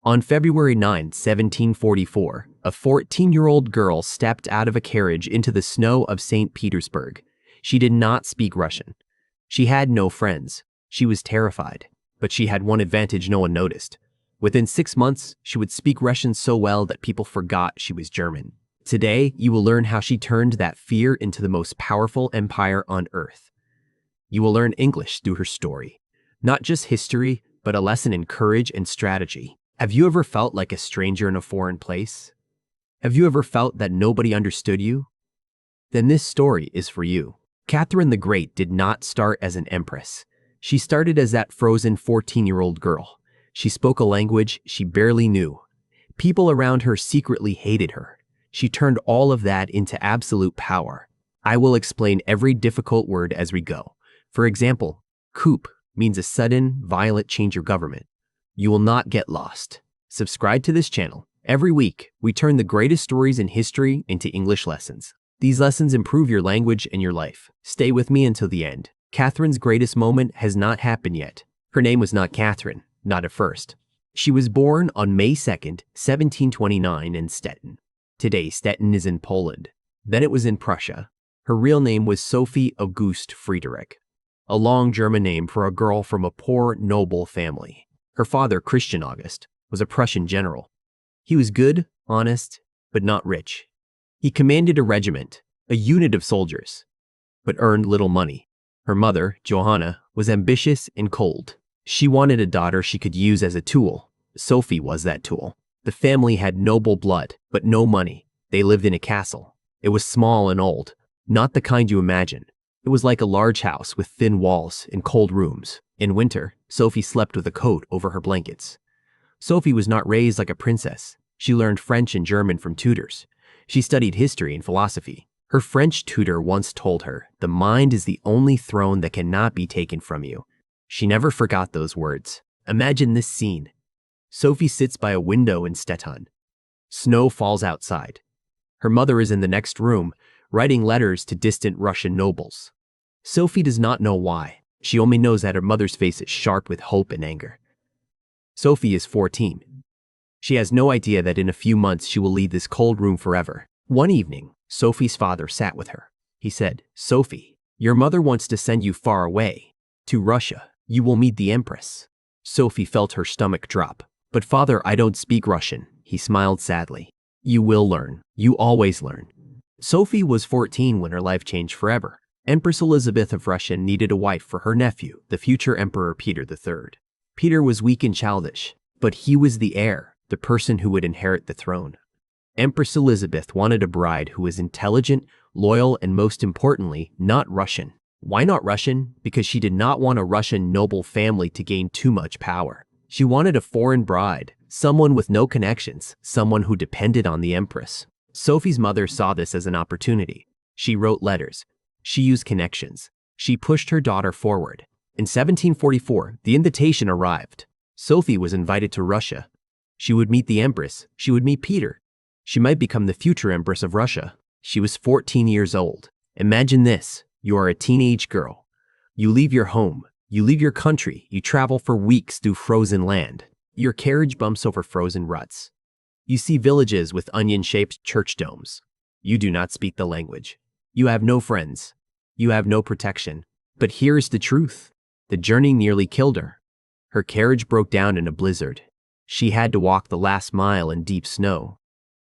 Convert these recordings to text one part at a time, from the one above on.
On February 9, 1744, a 14-year-old girl stepped out of a carriage into the snow of St. Petersburg. She did not speak Russian. She had no friends. She was terrified, but she had one advantage no one noticed. Within 6 months, she would speak Russian so well that people forgot she was German. Today, you will learn how she turned that fear into the most powerful empire on earth. You will learn English through her story. Not just history, but a lesson in courage and strategy. Have you ever felt like a stranger in a foreign place? Have you ever felt that nobody understood you? Then this story is for you. Catherine the Great did not start as an empress. She started as that frozen 14-year-old girl. She spoke a language she barely knew. People around her secretly hated her. She turned all of that into absolute power. I will explain every difficult word as we go. For example, coup means a sudden, violent change of government. You will not get lost. Subscribe to this channel. Every week, we turn the greatest stories in history into English lessons. These lessons improve your language and your life. Stay with me until the end. Catherine's greatest moment has not happened yet. Her name was not Catherine, not at first. She was born on May 2nd, 1729 in Stettin. Today, Stettin is in Poland. Then it was in Prussia. Her real name was Sophie Auguste Friedrich, a long German name for a girl from a poor, noble family. Her father, Christian August, was a Prussian general. He was good, honest, but not rich. He commanded a regiment, a unit of soldiers, but earned little money. Her mother, Johanna, was ambitious and cold. She wanted a daughter she could use as a tool. Sophie was that tool. The family had noble blood, but no money. They lived in a castle. It was small and old, not the kind you imagine. It was like a large house with thin walls and cold rooms. In winter, Sophie slept with a coat over her blankets. Sophie was not raised like a princess. She learned French and German from tutors. She studied history and philosophy. Her French tutor once told her, "The mind is the only throne that cannot be taken from you." She never forgot those words. Imagine this scene. Sophie sits by a window in Stettin. Snow falls outside. Her mother is in the next room, writing letters to distant Russian nobles. Sophie does not know why. She only knows that her mother's face is sharp with hope and anger. Sophie is 14. She has no idea that in a few months she will leave this cold room forever. One evening, Sophie's father sat with her. He said, "Sophie, your mother wants to send you far away, to Russia. You will meet the Empress." Sophie felt her stomach drop. "But father, I don't speak Russian." He smiled sadly. "You will learn. You always learn." Sophie was 14 when her life changed forever. Empress Elizabeth of Russia needed a wife for her nephew, the future Emperor Peter III. Peter was weak and childish, but he was the heir, the person who would inherit the throne. Empress Elizabeth wanted a bride who was intelligent, loyal, and most importantly, not Russian. Why not Russian? Because she did not want a Russian noble family to gain too much power. She wanted a foreign bride, someone with no connections, someone who depended on the Empress. Sophie's mother saw this as an opportunity. She wrote letters. She used connections. She pushed her daughter forward. In 1744, the invitation arrived. Sophie was invited to Russia. She would meet the Empress. She would meet Peter. She might become the future Empress of Russia. She was 14 years old. Imagine this. You are a teenage girl. You leave your home. You leave your country. You travel for weeks through frozen land. Your carriage bumps over frozen ruts. You see villages with onion-shaped church domes. You do not speak the language. You have no friends. You have no protection. But here is the truth. The journey nearly killed her. Her carriage broke down in a blizzard. She had to walk the last mile in deep snow.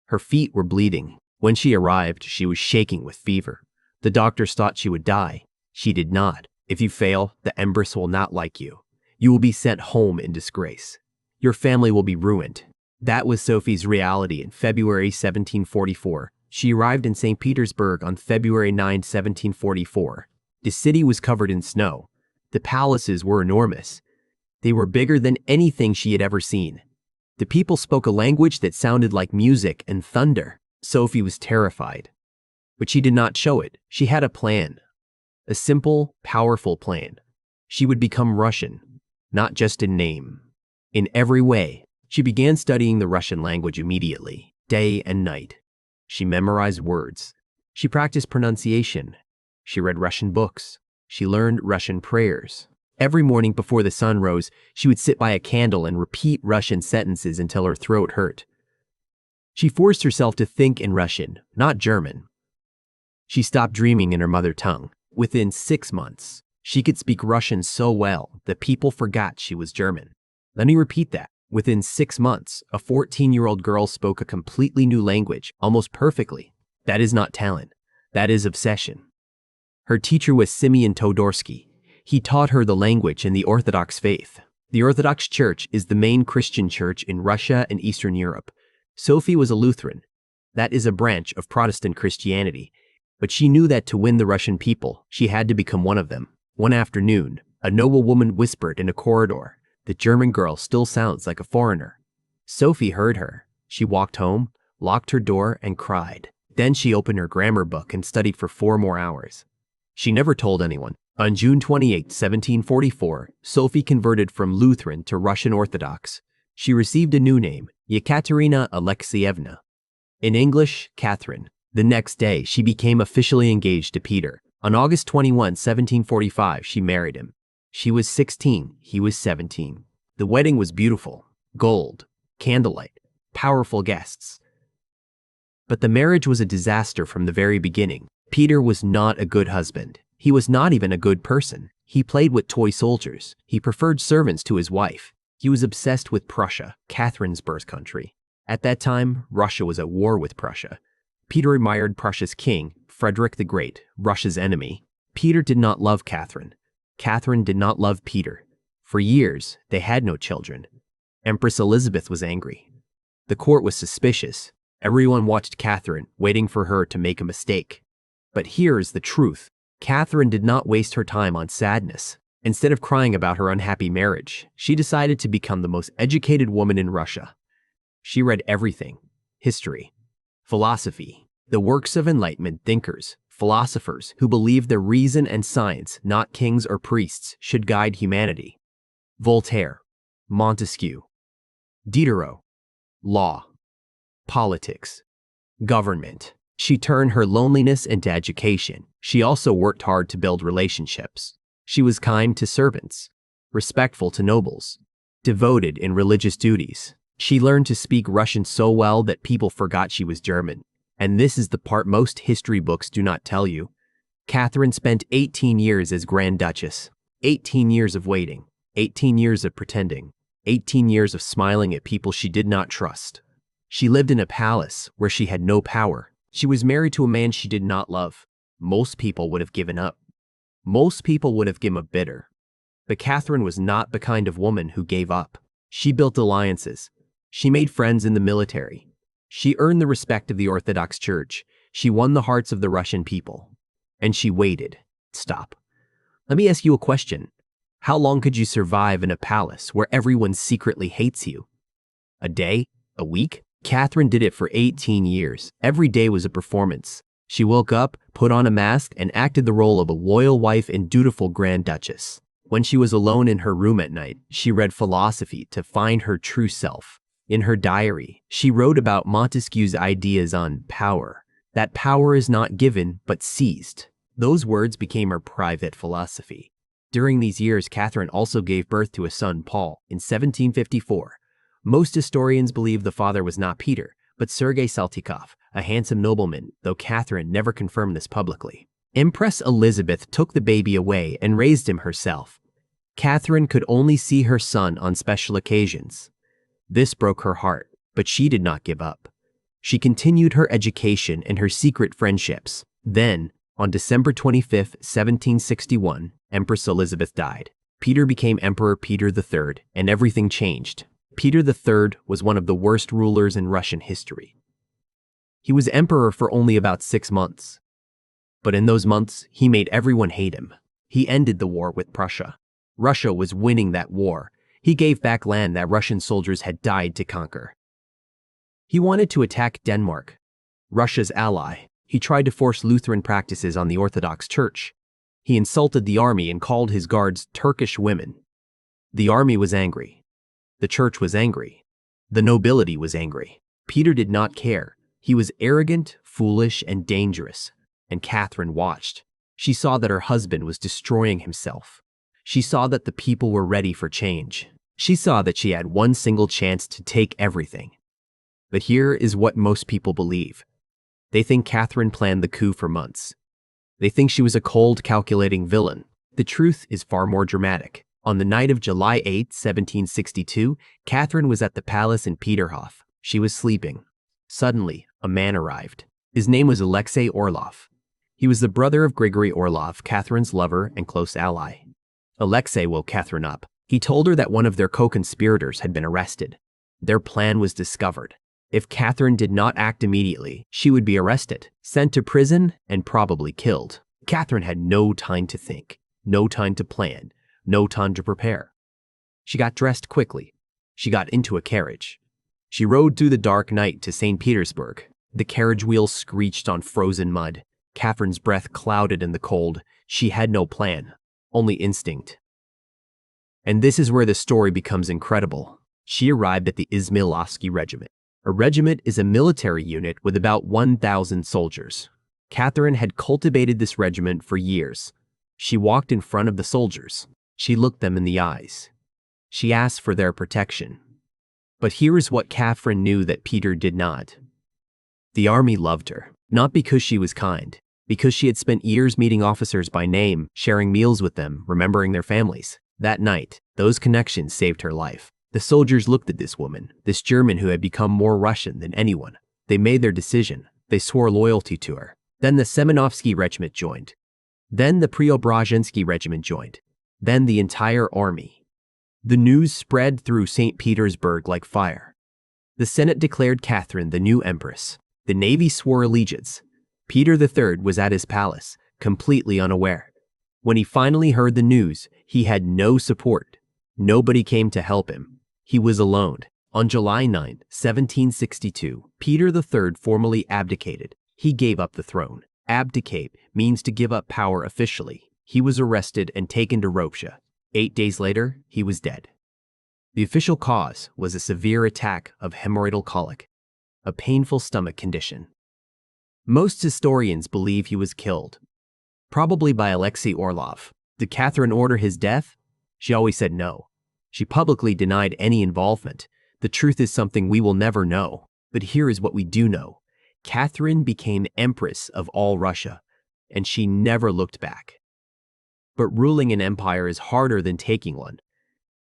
Her feet were bleeding. When she arrived, she was shaking with fever. The doctors thought she would die. She did not. If you fail, the Empress will not like you. You will be sent home in disgrace. Your family will be ruined. That was Sophie's reality in February 1744. She arrived in St. Petersburg on February 9, 1744. The city was covered in snow. The palaces were enormous. They were bigger than anything she had ever seen. The people spoke a language that sounded like music and thunder. Sophie was terrified. But she did not show it. She had a plan. A simple, powerful plan. She would become Russian, not just in name. In every way. She began studying the Russian language immediately, day and night. She memorized words. She practiced pronunciation. She read Russian books. She learned Russian prayers. Every morning before the sun rose, she would sit by a candle and repeat Russian sentences until her throat hurt. She forced herself to think in Russian, not German. She stopped dreaming in her mother tongue. Within 6 months, she could speak Russian so well that people forgot she was German. Let me repeat that. Within 6 months, a 14-year-old girl spoke a completely new language, almost perfectly. That is not talent. That is obsession. Her teacher was Simeon Todorsky. He taught her the language and the Orthodox faith. The Orthodox Church is the main Christian church in Russia and Eastern Europe. Sophie was a Lutheran. That is a branch of Protestant Christianity. But she knew that to win the Russian people, she had to become one of them. One afternoon, a noble woman whispered in a corridor, "The German girl still sounds like a foreigner." Sophie heard her. She walked home, locked her door, and cried. Then she opened her grammar book and studied for 4 more hours. She never told anyone. On June 28, 1744, Sophie converted from Lutheran to Russian Orthodox. She received a new name, Yekaterina Alexeyevna. In English, Catherine. The next day, she became officially engaged to Peter. On August 21, 1745, she married him. She was 16, he was 17. The wedding was beautiful. Gold, candlelight, powerful guests. But the marriage was a disaster from the very beginning. Peter was not a good husband. He was not even a good person. He played with toy soldiers. He preferred servants to his wife. He was obsessed with Prussia, Catherine's birth country. At that time, Russia was at war with Prussia. Peter admired Prussia's king, Frederick the Great, Russia's enemy. Peter did not love Catherine. Catherine did not love Peter. For years, they had no children. Empress Elizabeth was angry. The court was suspicious. Everyone watched Catherine, waiting for her to make a mistake. But here is the truth. Catherine did not waste her time on sadness. Instead of crying about her unhappy marriage, she decided to become the most educated woman in Russia. She read everything: history, philosophy, the works of Enlightenment thinkers, philosophers who believed that reason and science, not kings or priests, should guide humanity. Voltaire, Montesquieu, Diderot, law, politics, government. She turned her loneliness into education. She also worked hard to build relationships. She was kind to servants, respectful to nobles, devoted in religious duties. She learned to speak Russian so well that people forgot she was German. And this is the part most history books do not tell you. Catherine spent 18 years as Grand Duchess, 18 years of waiting, 18 years of pretending, 18 years of smiling at people she did not trust. She lived in a palace where she had no power. She was married to a man she did not love. Most people would have given up. Most people would have given up bitter. But Catherine was not the kind of woman who gave up. She built alliances. She made friends in the military. She earned the respect of the Orthodox Church. She won the hearts of the Russian people. And she waited. Stop. Let me ask you a question. How long could you survive in a palace where everyone secretly hates you? A day? A week? Catherine did it for 18 years. Every day was a performance. She woke up, put on a mask, and acted the role of a loyal wife and dutiful Grand Duchess. When she was alone in her room at night, she read philosophy to find her true self. In her diary, she wrote about Montesquieu's ideas on power. That power is not given, but seized. Those words became her private philosophy. During these years, Catherine also gave birth to a son, Paul, in 1754. Most historians believe the father was not Peter, but Sergei Saltykov, a handsome nobleman, though Catherine never confirmed this publicly. Empress Elizabeth took the baby away and raised him herself. Catherine could only see her son on special occasions. This broke her heart, but she did not give up. She continued her education and her secret friendships. Then, on December 25, 1761, Empress Elizabeth died. Peter became Emperor Peter III, and everything changed. Peter III was one of the worst rulers in Russian history. He was emperor for only about 6 months. But in those months, he made everyone hate him. He ended the war with Prussia. Russia was winning that war. He gave back land that Russian soldiers had died to conquer. He wanted to attack Denmark, Russia's ally. He tried to force Lutheran practices on the Orthodox Church. He insulted the army and called his guards Turkish women. The army was angry. The church was angry. The nobility was angry. Peter did not care. He was arrogant, foolish, and dangerous. And Catherine watched. She saw that her husband was destroying himself. She saw that the people were ready for change. She saw that she had one single chance to take everything. But here is what most people believe. They think Catherine planned the coup for months. They think she was a cold, calculating villain. The truth is far more dramatic. On the night of July 8, 1762, Catherine was at the palace in Peterhof. She was sleeping. Suddenly, a man arrived. His name was Alexei Orlov. He was the brother of Grigory Orlov, Catherine's lover and close ally. Alexei woke Catherine up. He told her that one of their co-conspirators had been arrested. Their plan was discovered. If Catherine did not act immediately, she would be arrested, sent to prison, and probably killed. Catherine had no time to think, no time to plan, no time to prepare. She got dressed quickly. She got into a carriage. She rode through the dark night to St. Petersburg. The carriage wheels screeched on frozen mud. Catherine's breath clouded in the cold. She had no plan, only instinct. And this is where the story becomes incredible. She arrived at the Izmailovsky Regiment. A regiment is a military unit with about 1,000 soldiers. Catherine had cultivated this regiment for years. She walked in front of the soldiers. She looked them in the eyes. She asked for their protection. But here is what Catherine knew that Peter did not. The army loved her, not because she was kind, because she had spent years meeting officers by name, sharing meals with them, remembering their families. That night, those connections saved her life. The soldiers looked at this woman, this German who had become more Russian than anyone. They made their decision. They swore loyalty to her. Then the Semenovsky Regiment joined. Then the Preobrazhensky Regiment joined. Then the entire army. The news spread through St. Petersburg like fire. The Senate declared Catherine the new Empress. The Navy swore allegiance. Peter III was at his palace, completely unaware. When he finally heard the news, he had no support. Nobody came to help him. He was alone. On July 9, 1762, Peter III formally abdicated. He gave up the throne. Abdicate means to give up power officially. He was arrested and taken to Ropsha. 8 days later, he was dead. The official cause was a severe attack of hemorrhoidal colic, a painful stomach condition. Most historians believe he was killed, probably by Alexei Orlov. Did Catherine order his death? She always said no. She publicly denied any involvement. The truth is something we will never know. But here is what we do know. Catherine became Empress of all Russia, and she never looked back. But ruling an empire is harder than taking one.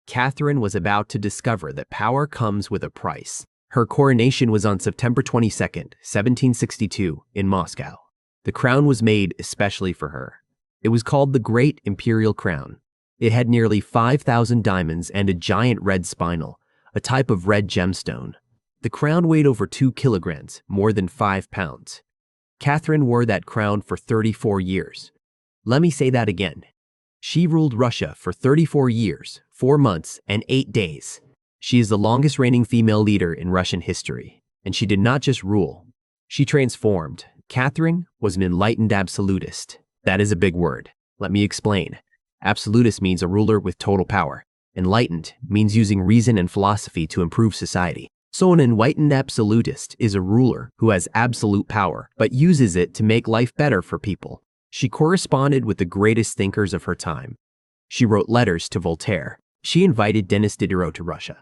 Catherine was about to discover that power comes with a price. Her coronation was on September 22, 1762, in Moscow. The crown was made especially for her. It was called the Great Imperial Crown. It had nearly 5,000 diamonds and a giant red spinel, a type of red gemstone. The crown weighed over 2 kilograms, more than 5 pounds. Catherine wore that crown for 34 years. Let me say that again. She ruled Russia for 34 years, 4 months, and 8 days. She is the longest reigning female leader in Russian history. And she did not just rule. She transformed. Catherine was an enlightened absolutist. That is a big word. Let me explain. Absolutist means a ruler with total power. Enlightened means using reason and philosophy to improve society. So an enlightened absolutist is a ruler who has absolute power, but uses it to make life better for people. She corresponded with the greatest thinkers of her time. She wrote letters to Voltaire. She invited Denis Diderot to Russia.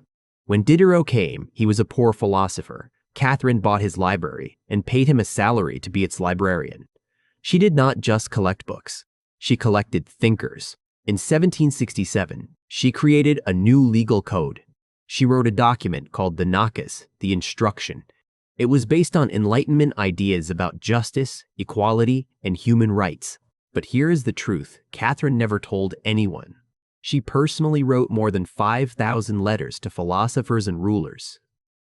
When Diderot came, he was a poor philosopher. Catherine bought his library and paid him a salary to be its librarian. She did not just collect books. She collected thinkers. In 1767, she created a new legal code. She wrote a document called the Nakaz, the Instruction. It was based on Enlightenment ideas about justice, equality, and human rights. But here is the truth. Catherine never told anyone. She personally wrote more than 5,000 letters to philosophers and rulers.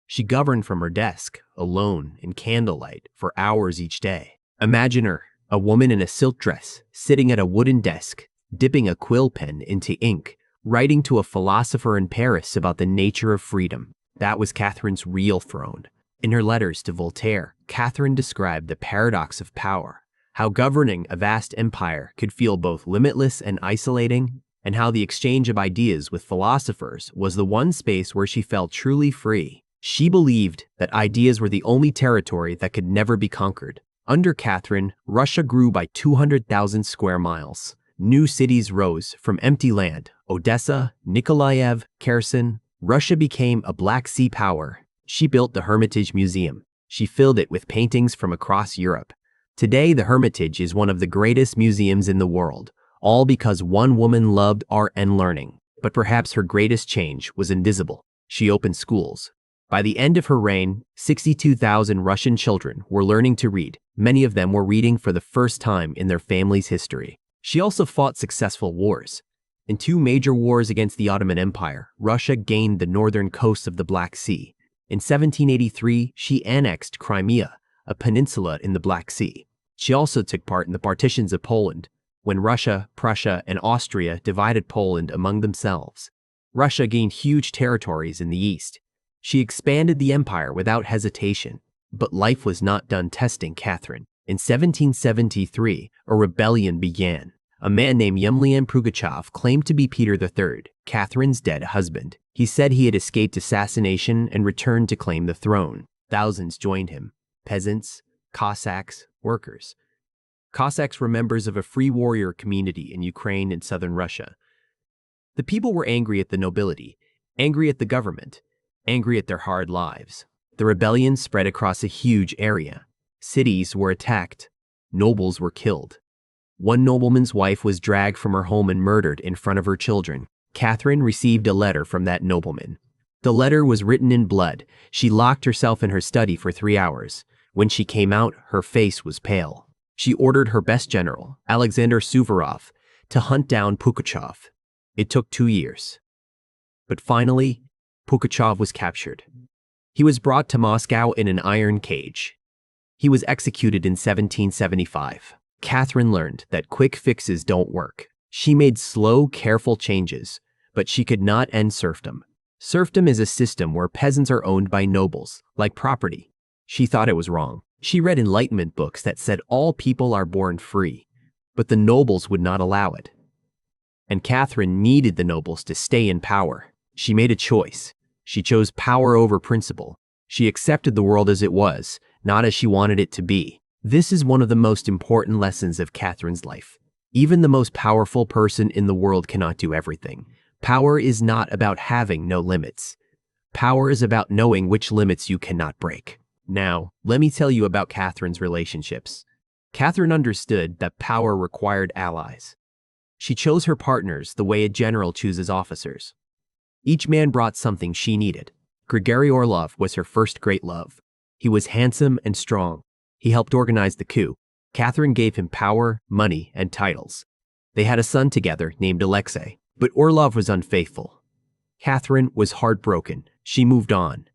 She governed from her desk, alone, in candlelight, for hours each day. Imagine her, a woman in a silk dress, sitting at a wooden desk, dipping a quill pen into ink, writing to a philosopher in Paris about the nature of freedom. That was Catherine's real throne. In her letters to Voltaire, Catherine described the paradox of power, how governing a vast empire could feel both limitless and isolating, and how the exchange of ideas with philosophers was the one space where she felt truly free. She believed that ideas were the only territory that could never be conquered. Under Catherine, Russia grew by 200,000 square miles. New cities rose from empty land. Odessa, Nikolaev, Kherson. Russia became a Black Sea power. She built the Hermitage Museum. She filled it with paintings from across Europe. Today, the Hermitage is one of the greatest museums in the world, all because one woman loved art and learning. But perhaps her greatest change was invisible. She opened schools. By the end of her reign, 62,000 Russian children were learning to read. Many of them were reading for the first time in their family's history. She also fought successful wars. In two major wars against the Ottoman Empire, Russia gained the northern coast of the Black Sea. In 1783, she annexed Crimea, a peninsula in the Black Sea. She also took part in the partitions of Poland, when Russia, Prussia, and Austria divided Poland among themselves. Russia gained huge territories in the east. She expanded the empire without hesitation. But life was not done testing Catherine. In 1773, a rebellion began. A man named Yemlian Pugachev claimed to be Peter III, Catherine's dead husband. He said he had escaped assassination and returned to claim the throne. Thousands joined him: peasants, Cossacks, workers. Cossacks were members of a free warrior community in Ukraine and southern Russia. The people were angry at the nobility, angry at the government, angry at their hard lives. The rebellion spread across a huge area. Cities were attacked. Nobles were killed. One nobleman's wife was dragged from her home and murdered in front of her children. Catherine received a letter from that nobleman. The letter was written in blood. She locked herself in her study for 3 hours. When she came out, her face was pale. She ordered her best general, Alexander Suvorov, to hunt down Pugachev. It took 2 years. But finally, Pugachev was captured. He was brought to Moscow in an iron cage. He was executed in 1775. Catherine learned that quick fixes don't work. She made slow, careful changes, but she could not end serfdom. Serfdom is a system where peasants are owned by nobles, like property. She thought it was wrong. She read Enlightenment books that said all people are born free, but the nobles would not allow it. And Catherine needed the nobles to stay in power. She made a choice. She chose power over principle. She accepted the world as it was, not as she wanted it to be. This is one of the most important lessons of Catherine's life. Even the most powerful person in the world cannot do everything. Power is not about having no limits. Power is about knowing which limits you cannot break. Now, let me tell you about Catherine's relationships. Catherine understood that power required allies. She chose her partners the way a general chooses officers. Each man brought something she needed. Grigory Orlov was her first great love. He was handsome and strong. He helped organize the coup. Catherine gave him power, money, and titles. They had a son together named Alexei, but Orlov was unfaithful. Catherine was heartbroken. She moved on.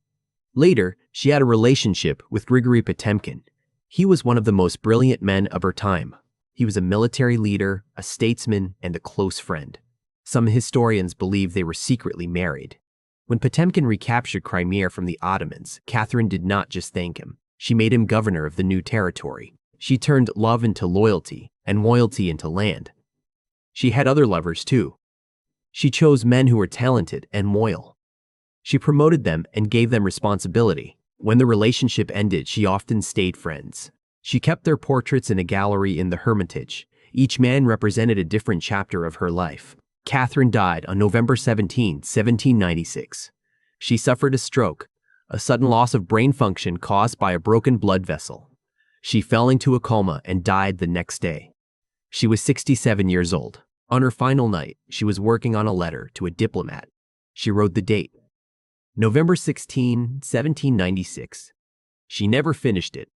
Later, she had a relationship with Grigory Potemkin. He was one of the most brilliant men of her time. He was a military leader, a statesman, and a close friend. Some historians believe they were secretly married. When Potemkin recaptured Crimea from the Ottomans, Catherine did not just thank him. She made him governor of the new territory. She turned love into loyalty and loyalty into land. She had other lovers too. She chose men who were talented and loyal. She promoted them and gave them responsibility. When the relationship ended, she often stayed friends. She kept their portraits in a gallery in the Hermitage. Each man represented a different chapter of her life. Catherine died on November 17, 1796. She suffered a stroke, a sudden loss of brain function caused by a broken blood vessel. She fell into a coma and died the next day. She was 67 years old. On her final night, she was working on a letter to a diplomat. She wrote the date, November 16, 1796. She never finished it.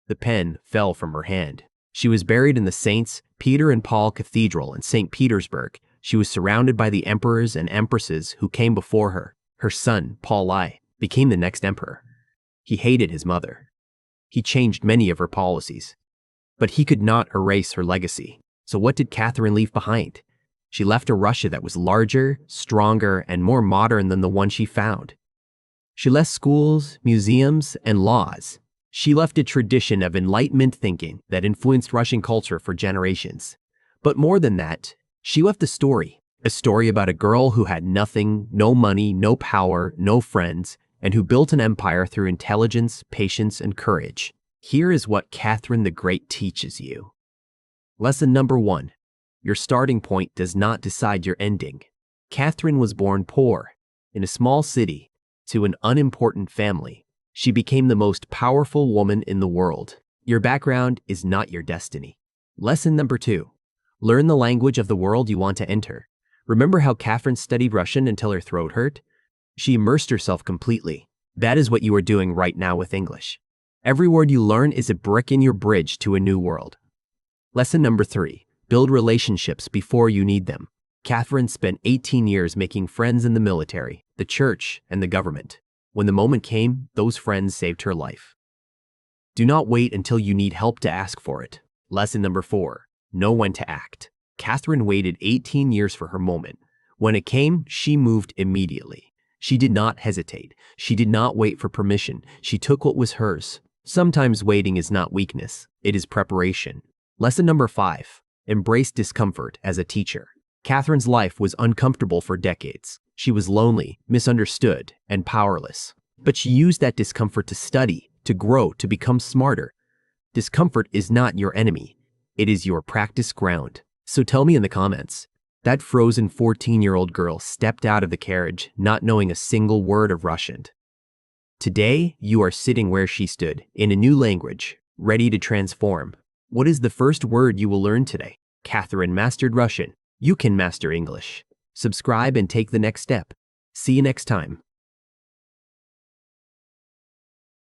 The pen fell from her hand. She was buried in the Saints Peter and Paul Cathedral in St. Petersburg. She was surrounded by the emperors and empresses who came before her. Her son, Paul I, became the next emperor. He hated his mother. He changed many of her policies. But he could not erase her legacy. So what did Catherine leave behind? She left a Russia that was larger, stronger, and more modern than the one she found. She left schools, museums, and laws. She left a tradition of Enlightenment thinking that influenced Russian culture for generations. But more than that, she left a story about a girl who had nothing, no money, no power, no friends, and who built an empire through intelligence, patience, and courage. Here is what Catherine the Great teaches you. Lesson number 1. Your starting point does not decide your ending. Catherine was born poor, in a small city, to an unimportant family. She became the most powerful woman in the world. Your background is not your destiny. Lesson number 2. Learn the language of the world you want to enter. Remember how Catherine studied Russian until her throat hurt? She immersed herself completely. That is what you are doing right now with English. Every word you learn is a brick in your bridge to a new world. Lesson number 3. Build relationships before you need them. Catherine spent 18 years making friends in the military, the church, and the government. When the moment came, those friends saved her life. Do not wait until you need help to ask for it. Lesson number 4. Know when to act. Catherine waited 18 years for her moment. When it came, she moved immediately. She did not hesitate. She did not wait for permission. She took what was hers. Sometimes waiting is not weakness. It is preparation. Lesson number 5. Embrace discomfort as a teacher. Catherine's life was uncomfortable for decades. She was lonely, misunderstood, and powerless. But she used that discomfort to study, to grow, to become smarter. Discomfort is not your enemy. It is your practice ground. So tell me in the comments, that frozen 14-year-old girl stepped out of the carriage not knowing a single word of Russian. Today, you are sitting where she stood, in a new language, ready to transform. What is the first word you will learn today? Catherine mastered Russian. You can master English. Subscribe and take the next step. See you next time.